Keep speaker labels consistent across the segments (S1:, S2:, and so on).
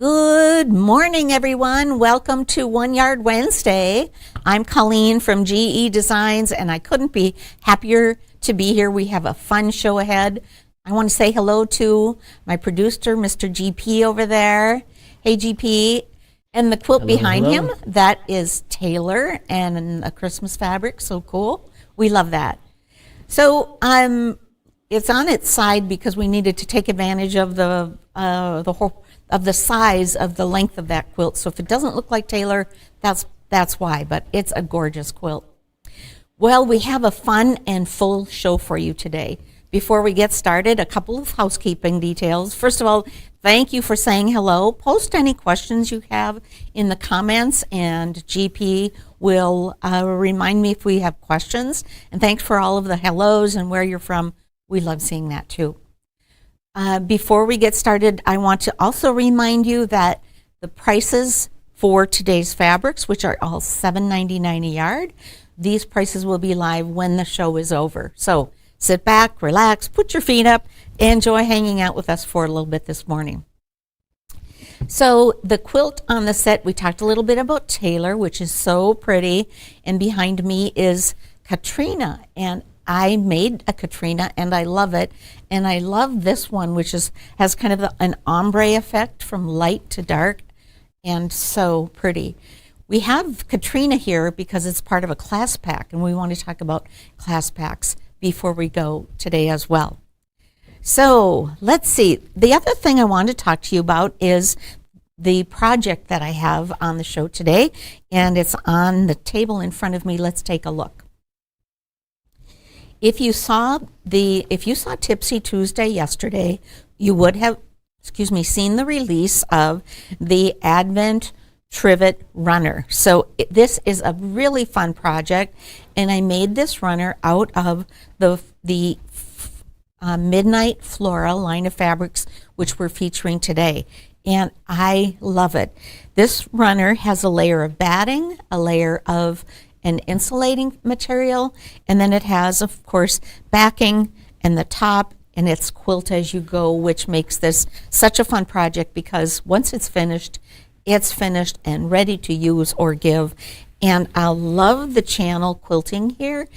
S1: Good morning, everyone. Welcome to One Yard Wednesday. I'm Colleen from GEDesigns, and I couldn't be happier to be here. We have a fun show ahead. I want to say hello to my producer, Mr. GP over there. Hey, GP. And the quilt behind him, that is Taylor and a Christmas fabric. So cool. We love that. So it's on its side because we needed to take advantage of the size of the length of that quilt. So if it doesn't look like Taylor, that's why, but it's a gorgeous quilt. Well, we have a fun and full show for you today. Before we get started, a couple of housekeeping details. First of all, thank you for saying hello. Post any questions you have in the comments, and GP will remind me if we have questions. And thanks for all of the hellos and where you're from. We love seeing that too. Before we get started, I want to also remind you that the prices for today's fabrics, which are all $7.99 a yard, these prices will be live when the show is over. So sit back, relax, put your feet up, enjoy hanging out with us for a little bit this morning. So the quilt on the set, we talked a little bit about Taylor, which is so pretty, and behind me is Katrina, and I made a Katrina and I love it. And I love this one, which has kind of an ombre effect from light to dark, and so pretty. We have Katrina here because it's part of a class pack, and we want to talk about class packs before we go today as well. So let's see. The other thing I want to talk to you about is the project that I have on the show today, and it's on the table in front of me. Let's take a look. If you saw Tipsy Tuesday yesterday, you would have, seen the release of the Advent Trivet Runner. So this is a really fun project, and I made this runner out of the Midnight Flora line of fabrics, which we're featuring today, and I love it. This runner has a layer of batting, a layer of an insulating material, and then it has, of course, backing and the top, and it's quilt as you go, which makes this such a fun project because once it's finished and ready to use or give. And I love the channel quilting here.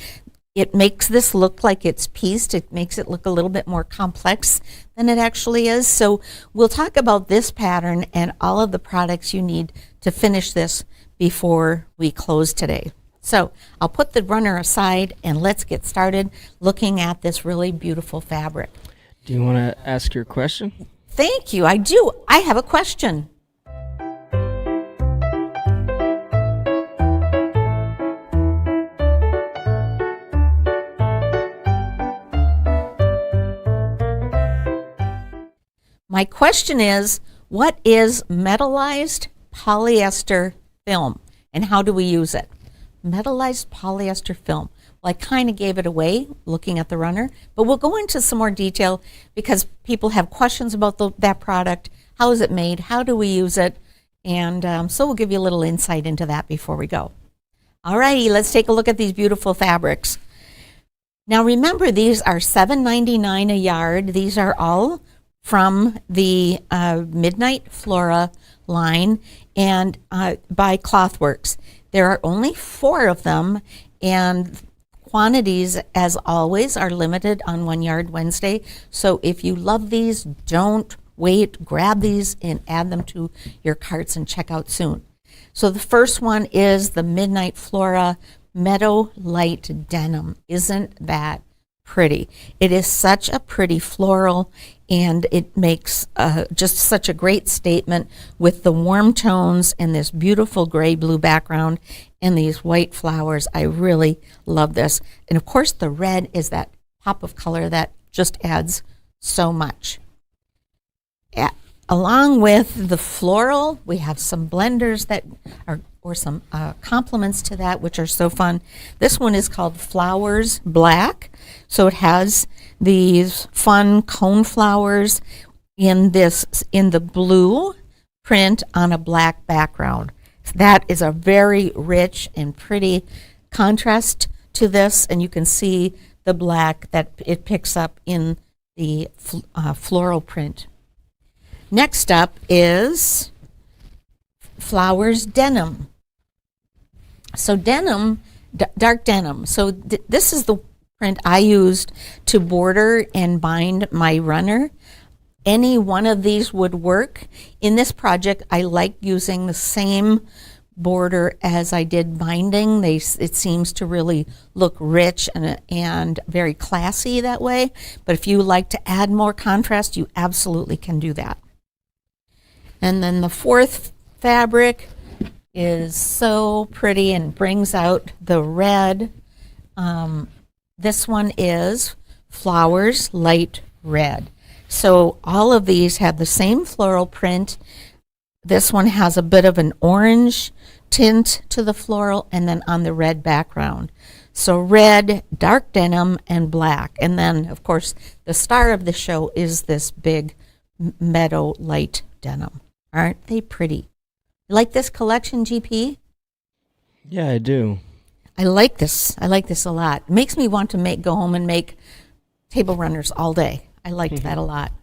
S1: It makes this look like it's pieced. It makes it look a little bit more complex than it actually is. So we'll talk about this pattern and all of the products you need to finish this before we close today. So I'll put the runner aside and let's get started looking at this really beautiful fabric.
S2: Do you want to ask your question?
S1: Thank you. I do. I have a question. My question is, what is metallized polyester film and how do we use it? Metallized polyester film. Well, I kind of gave it away looking at the runner, but we'll go into some more detail because people have questions about that product. How is it made? How do we use it? And so we'll give you a little insight into that before we go. All righty, let's take a look at these beautiful fabrics. Now remember, these are $7.99 a yard. These are all from the Midnight Flora line and by Clothworks. There are only 4 of them, and quantities, as always, are limited on One Yard Wednesday. So if you love these, don't wait. Grab these and add them to your carts and check out soon. So the first one is the Midnight Flora Meadow Light Denim. Isn't that pretty? It is such a pretty floral, and it makes just such a great statement with the warm tones and this beautiful gray-blue background and these white flowers. I really love this. And of course, the red is that pop of color that just adds so much. Along with the floral, we have some blenders that are, or some complements to that, which are so fun. This one is called Flowers Black. So it has these fun cone flowers in the blue print on a black background. That is a very rich and pretty contrast to this, and you can see the black that it picks up in the floral print. Next up is Flowers Denim. So denim, dark denim. So this is the print I used to border and bind my runner. Any one of these would work. In this project, I like using the same border as I did binding. It seems to really look rich and very classy that way. But if you like to add more contrast, you absolutely can do that. And then the fourth fabric is so pretty and brings out the red. This one is Flowers Light Red. So all of these have the same floral print. This one has a bit of an orange tint to the floral and then on the red background. So red, dark denim, and black. And then, of course, the star of the show is this big meadow light denim. Aren't they pretty? Like this collection, GP?
S2: Yeah, I do.
S1: I like this. I like this a lot. It makes me want to go home and make table runners all day. I liked that a lot.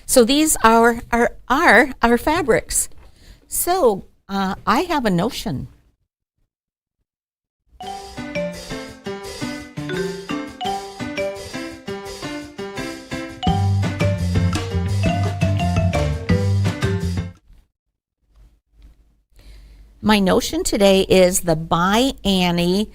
S1: So these are our fabrics. So I have a notion. My notion today is the By Annie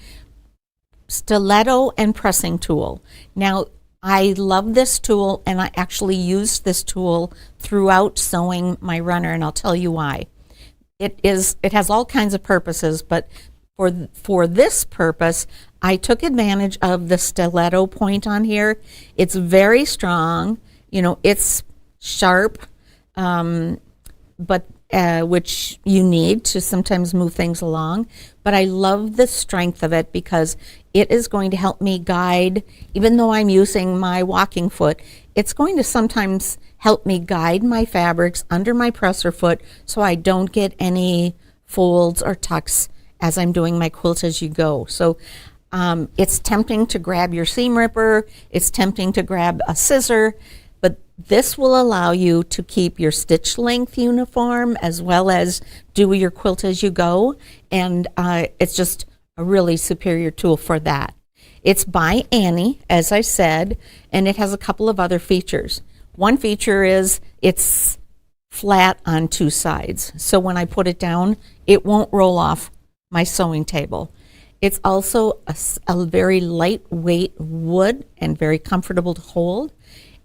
S1: Stiletto and Pressing Tool. Now, I love this tool, and I actually used this tool throughout sewing my runner, and I'll tell you why. It has all kinds of purposes, but for this purpose, I took advantage of the stiletto point on here. It's very strong, it's sharp, but which you need to sometimes move things along. But I love the strength of it because it is going to help me guide, even though I'm using my walking foot, it's going to sometimes help me guide my fabrics under my presser foot so I don't get any folds or tucks as I'm doing my quilt as you go. So it's tempting to grab your seam ripper, it's tempting to grab a scissor, but this will allow you to keep your stitch length uniform as well as do your quilt as you go, and it's just a really superior tool for that. It's by Annie, as I said, and it has a couple of other features. One feature is it's flat on two sides, so when I put it down, it won't roll off my sewing table. It's also a very lightweight wood and very comfortable to hold.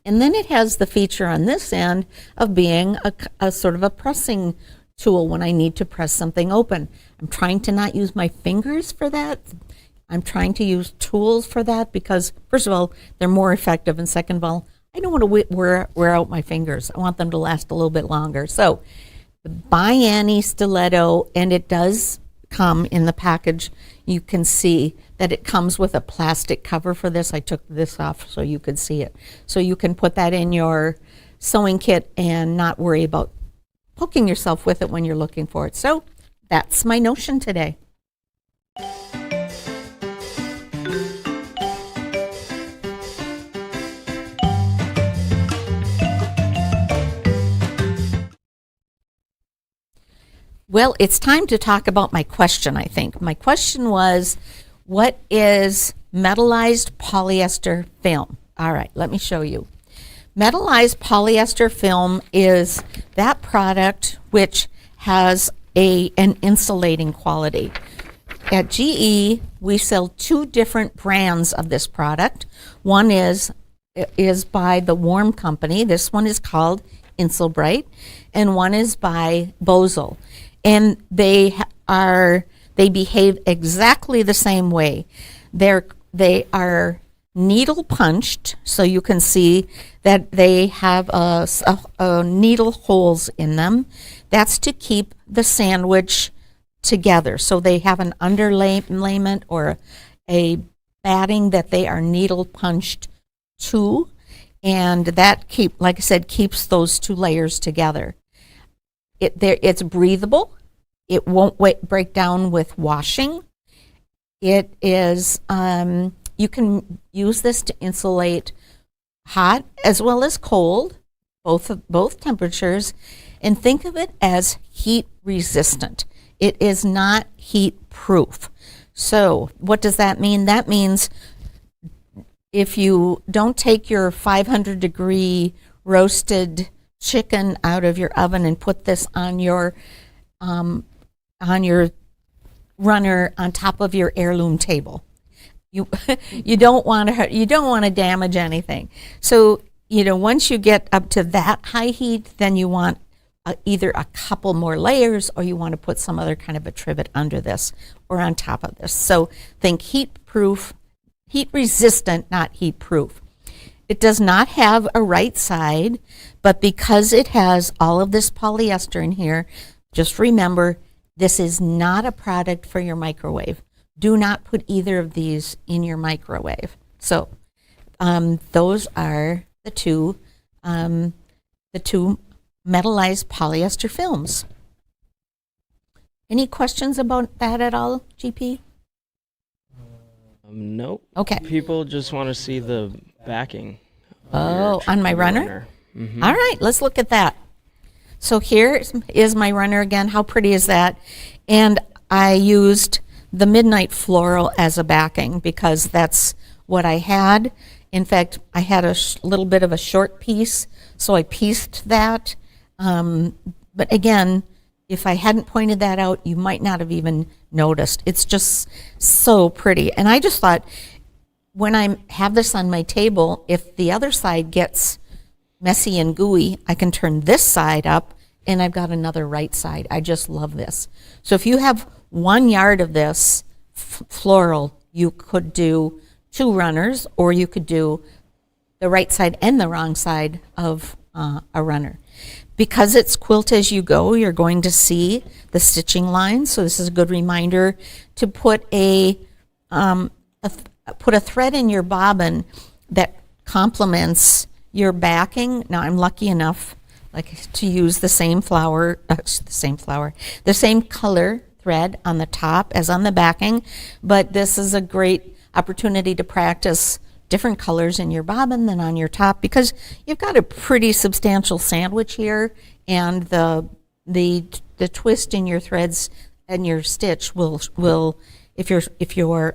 S1: And then it has the feature on this end of being a sort of a pressing tool when I need to press something open. I'm trying to not use my fingers for that. I'm trying to use tools for that because, first of all, they're more effective, and second of all, I don't want to wear out my fingers. I want them to last a little bit longer. So the By Annie Stiletto, and it does come in the package. You can see that it comes with a plastic cover for this. I took this off so you could see it. So you can put that in your sewing kit and not worry about poking yourself with it when you're looking for it. So that's my notion today. Well, it's time to talk about my question, I think. My question was, what is metallized polyester film? All right, let me show you. Metallized polyester film is that product which has an insulating quality. At GE, we sell two different brands of this product. One is by the Warm Company. This one is called Insulbright, and one is by Bosel. And they behave exactly the same way. They are needle punched, so you can see that they have needle holes in them. That's to keep the sandwich together. So they have an underlayment or a batting that they are needle punched to, and that like I said, keeps those two layers together. It's breathable. It won't break down with washing. It is, you can use this to insulate hot as well as cold, both temperatures, and think of it as heat resistant. It is not heat proof. So what does that mean? That means if you don't take your 500 degree roasted chicken out of your oven and put this on your runner on top of your heirloom table, you you don't want to damage anything. So once you get up to that high heat, then you want either a couple more layers, or you want to put some other kind of a trivet under this or on top of this. So think heat proof, heat resistant, not heat proof. It does not have a right side, but because it has all of this polyester in here, just remember, this is not a product for your microwave. Do not put either of these in your microwave. So those are the two metallized polyester films. Any questions about that at all, GP?
S2: Nope.
S1: Okay.
S2: People just want to see the backing.
S1: Oh, on my runner?
S2: Mm-hmm.
S1: All right, let's look at that. So here is my runner again. How pretty is that? And I used the Midnight Floral as a backing because that's what I had. In fact, I had a little bit of a short piece, so I pieced that. But again, if I hadn't pointed that out, you might not have even noticed. It's just so pretty. And I just thought, when I have this on my table, if the other side gets messy and gooey, I can turn this side up and I've got another right side. I just love this. So if you have 1 yard of this floral, you could do 2 runners, or you could do the right side and the wrong side of a runner. Because it's quilt as you go, you're going to see the stitching lines. So this is a good reminder to put a thread in your bobbin that complements your backing. Now I'm lucky enough to use the same color thread on the top as on the backing, but this is a great opportunity to practice different colors in your bobbin than on your top, because you've got a pretty substantial sandwich here, and the twist in your threads and your stitch will if your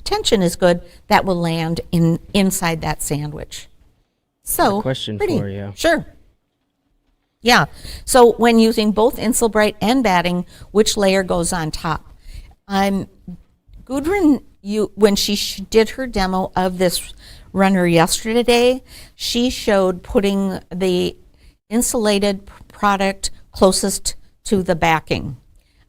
S1: tension is good, that will land inside that sandwich. So
S2: question
S1: pretty.
S2: For you.
S1: Sure. Yeah. So when using both Insulbright and batting, which layer goes on top? Gudrun, when she did her demo of this runner yesterday, she showed putting the insulated product closest to the backing,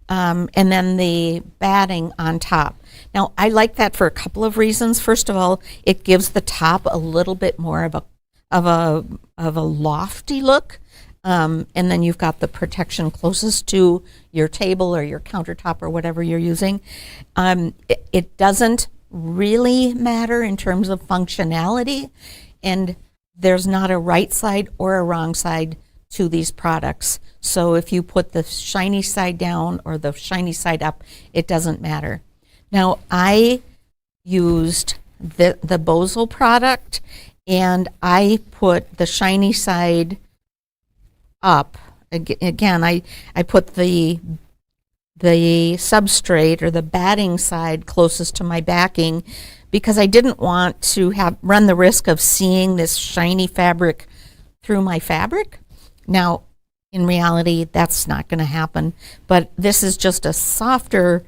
S1: and then the batting on top. Now, I like that for a couple of reasons. First of all, it gives the top a little bit more of a lofty look. And then you've got the protection closest to your table or your countertop or whatever you're using. It doesn't really matter in terms of functionality, and there's not a right side or a wrong side to these products. So if you put the shiny side down or the shiny side up, it doesn't matter. Now, I used the Bozel product, and I put the shiny side up. Again, I put the substrate or the batting side closest to my backing because I didn't want to run the risk of seeing this shiny fabric through my fabric. Now, in reality, that's not going to happen, but this is just a softer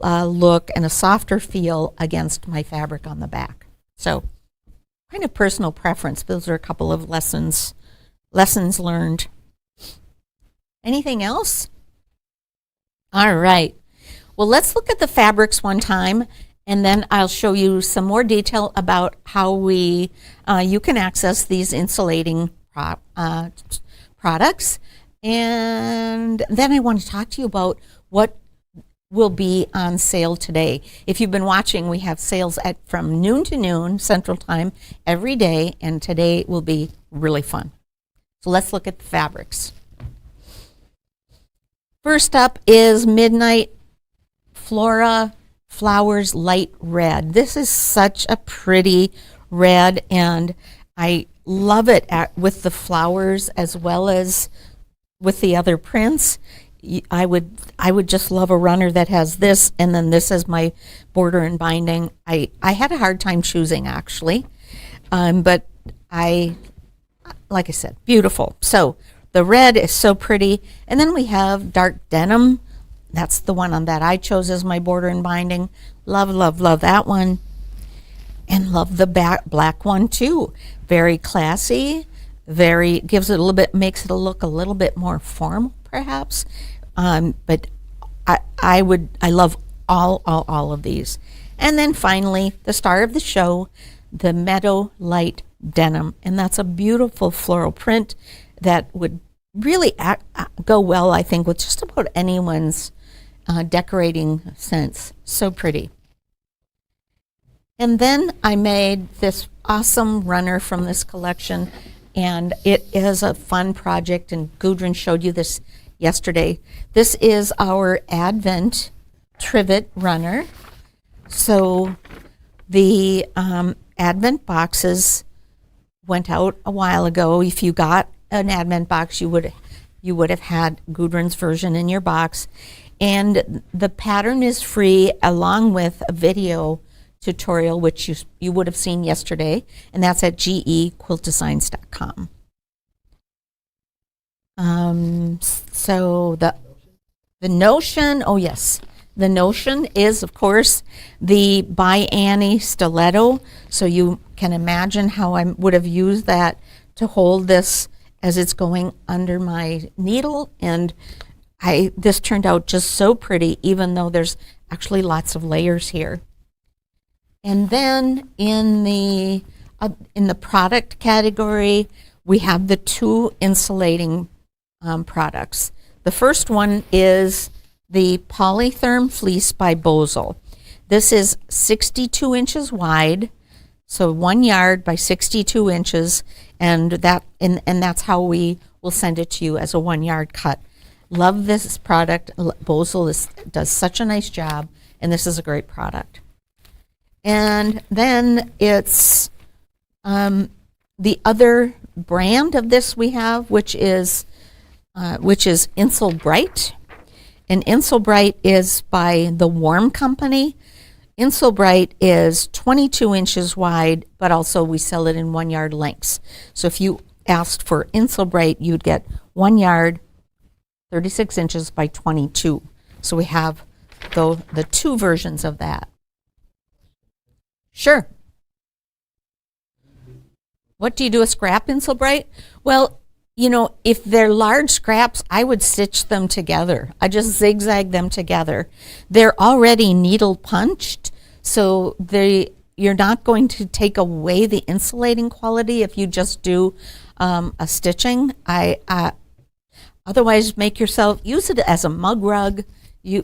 S1: look and a softer feel against my fabric on the back. So, kind of personal preference. Those are a couple of lessons learned. Anything else? All right. Well, let's look at the fabrics one time, and then I'll show you some more detail about how you can access these insulating products. And then I want to talk to you about what will be on sale today. If you've been watching, we have sales from noon to noon Central Time every day, and today will be really fun. So let's look at the fabrics. First up is Midnight Flora Flowers Light Red. This is such a pretty red, and I love it with the flowers as well as with the other prints. I would just love a runner that has this, and then this as my border and binding. I had a hard time choosing, actually, but like I said, beautiful. So the red is so pretty, and then we have dark denim. That's the one on that I chose as my border and binding. Love, love, love that one, and love the black one too. Very classy. Gives it a little bit, makes it look a little bit more formal, perhaps. But I love all of these. And then finally, the star of the show, the Meadow Light Denim, and that's a beautiful floral print that would really go well, I think, with just about anyone's decorating sense. So pretty. And then I made this awesome runner from this collection, and it is a fun project, and Gudrun showed you this yesterday. This is our Advent trivet runner. So the Advent boxes went out a while ago. If you got an Advent box, you would have had Gudrun's version in your box. And the pattern is free, along with a video tutorial, which you would have seen yesterday, and that's at GEquiltdesigns.com. So the notion, oh yes, the notion is, of course, the by Annie Stiletto. So you can imagine how I would have used that to hold this as it's going under my needle, and this turned out just so pretty, even though there's actually lots of layers here. And then in the product category, we have the two insulating products. The first one is the Polytherm Fleece by Bosel. This is 62 inches wide, so 1 yard by 62 inches, and that's how we will send it to you, as a 1 yard cut. Love this product. Bosel does such a nice job, and this is a great product. And then it's the other brand of this we have, which is Insel Bright. And Insel Bright is by the Warm Company. Insel Bright is 22 inches wide, but also we sell it in 1 yard lengths. So if you asked for Insel Bright, you'd get 1 yard, 36 inches by 22. So we have the two versions of that. Sure. What do you do, a scrap Insel Bright? Well, if they're large scraps, I would stitch them together. I just zigzag them together. They're already needle punched, so you're not going to take away the insulating quality if you just do a stitching. Otherwise, use it as a mug rug. You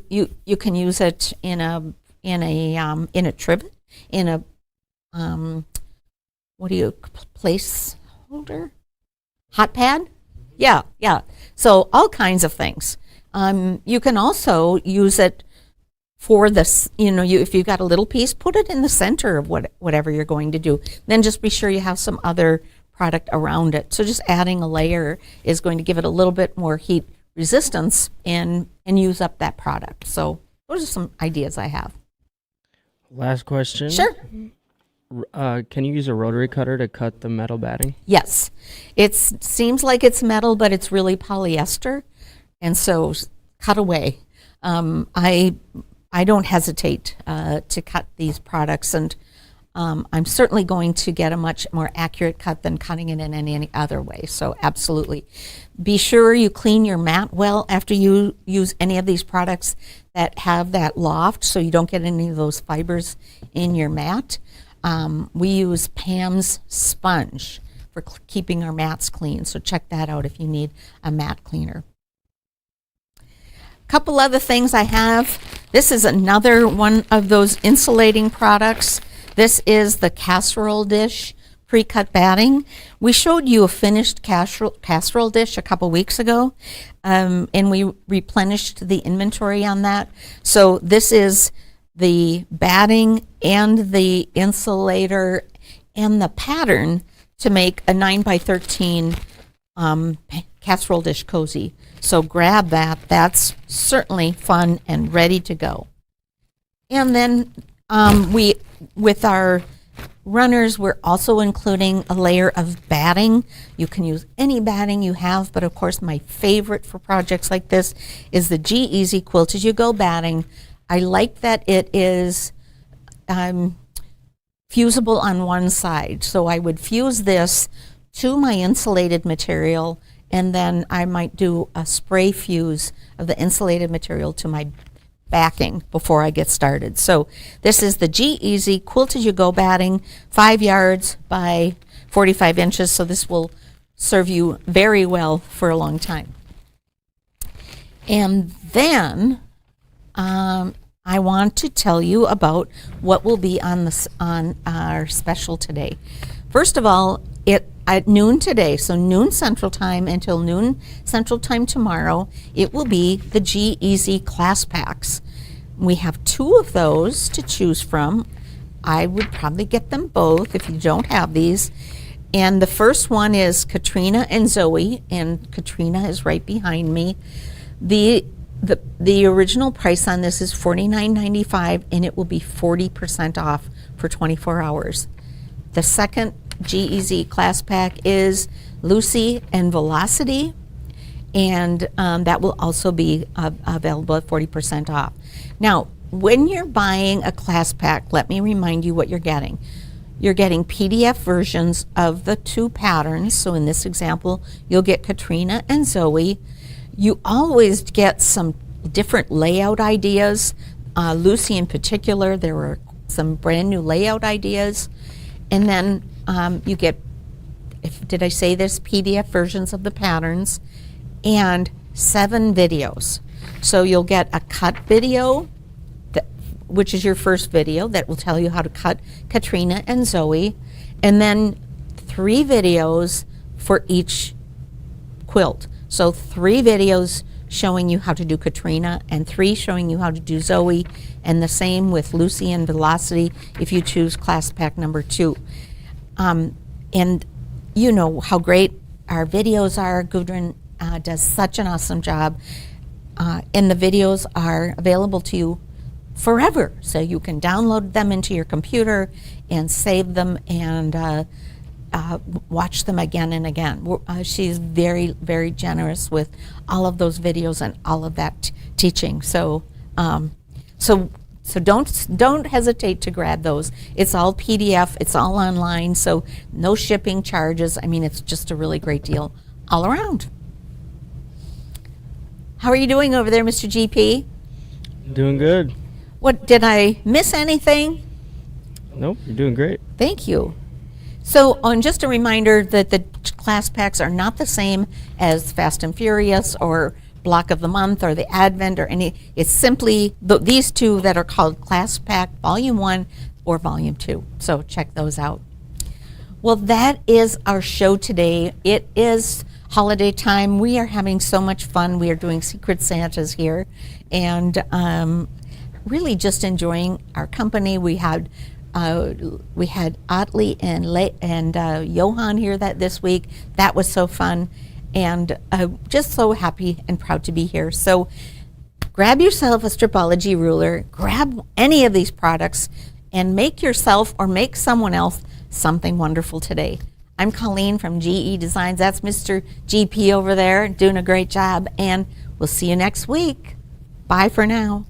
S1: can use it in a trivet, in a place holder, hot pad. Yeah. So all kinds of things. You can also use it for this. If you've got a little piece, put it in the center of whatever you're going to do. Then just be sure you have some other product around it. So just adding a layer is going to give it a little bit more heat resistance and use up that product. So those are some ideas I have.
S2: Last question.
S1: Sure.
S2: Can you use a rotary cutter to cut the metal batting?
S1: Yes. It seems like it's metal, but it's really polyester, and so cut away. I don't hesitate to cut these products, and I'm certainly going to get a much more accurate cut than cutting it in any other way. So absolutely. Be sure you clean your mat well after you use any of these products that have that loft, so you don't get any of those fibers in your mat. We use Pam's sponge for keeping our mats clean, so check that out if you need a mat cleaner. Couple other things I have. This is another one of those insulating products. This is the Casserole dish pre-cut batting. We showed you a finished casserole dish a couple weeks ago, and we replenished the inventory on that. So this is the batting and the insulator and the pattern to make a 9 by 13 casserole dish cozy. So grab that. That's certainly fun and ready to go. And then with our runners, we're also including a layer of batting. You can use any batting you have, but of course my favorite for projects like this is the GEasy Quilt As You Go batting. I like that it is fusible on one side. So I would fuse this to my insulated material, and then I might do a spray fuse of the insulated material to my backing before I get started. So this is the GEasy Quilt As You Go batting, 5 yards by 45 inches. So this will serve you very well for a long time. And then I want to tell you about what will be on our special today. First of all, at noon today, so noon Central Time until noon Central Time tomorrow, it will be the GEasy Classpacks. We have 2 of those to choose from. I would probably get them both if you don't have these. And the first one is Katrina and Zoe, and Katrina is right behind me. The original price on this is $49.95, and it will be 40% off for 24 hours. The second GEasy Classpack is Lucy and Velocity, and that will also be available at 40% off. Now, when you're buying a Classpack, let me remind you what you're getting. You're getting PDF versions of the 2 patterns. So in this example, you'll get Katrina and Zoe. You always get some different layout ideas. Lucy in particular, there were some brand new layout ideas. And then you get, did I say this, PDF versions of the patterns, and 7 videos. So you'll get a cut video, which is your first video that will tell you how to cut Katrina and Zoe, and then 3 videos for each quilt. So 3 videos showing you how to do Katrina and 3 showing you how to do Zoe, and the same with Lucy and Velocity if you choose class pack number 2. And you know how great our videos are. Gudrun does such an awesome job, and the videos are available to you forever, so you can download them into your computer and save them and watch them again and again. She's very, very generous with all of those videos and all of that teaching. So, so don't hesitate to grab those. It's all PDF. It's all online. So no shipping charges. I mean, it's just a really great deal all around. How are you doing over there, Mr. GP?
S2: Doing good.
S1: What, did I miss anything?
S2: Nope, you're doing great.
S1: Thank you. So, just a reminder that the class packs are not the same as Fast and Furious or Block of the Month or the Advent or any. It's simply these 2 that are called Class Pack Volume 1 or Volume 2. So check those out. Well, that is our show today. It is holiday time. We are having so much fun. We are doing Secret Santas here, and really just enjoying our company. We had Otley and Johan here this week. That was so fun, and just so happy and proud to be here. So grab yourself a Stripology ruler, grab any of these products, and make yourself or make someone else something wonderful today. I'm Colleen from GEDesigns. That's Mr. GP over there doing a great job, and we'll see you next week. Bye for now.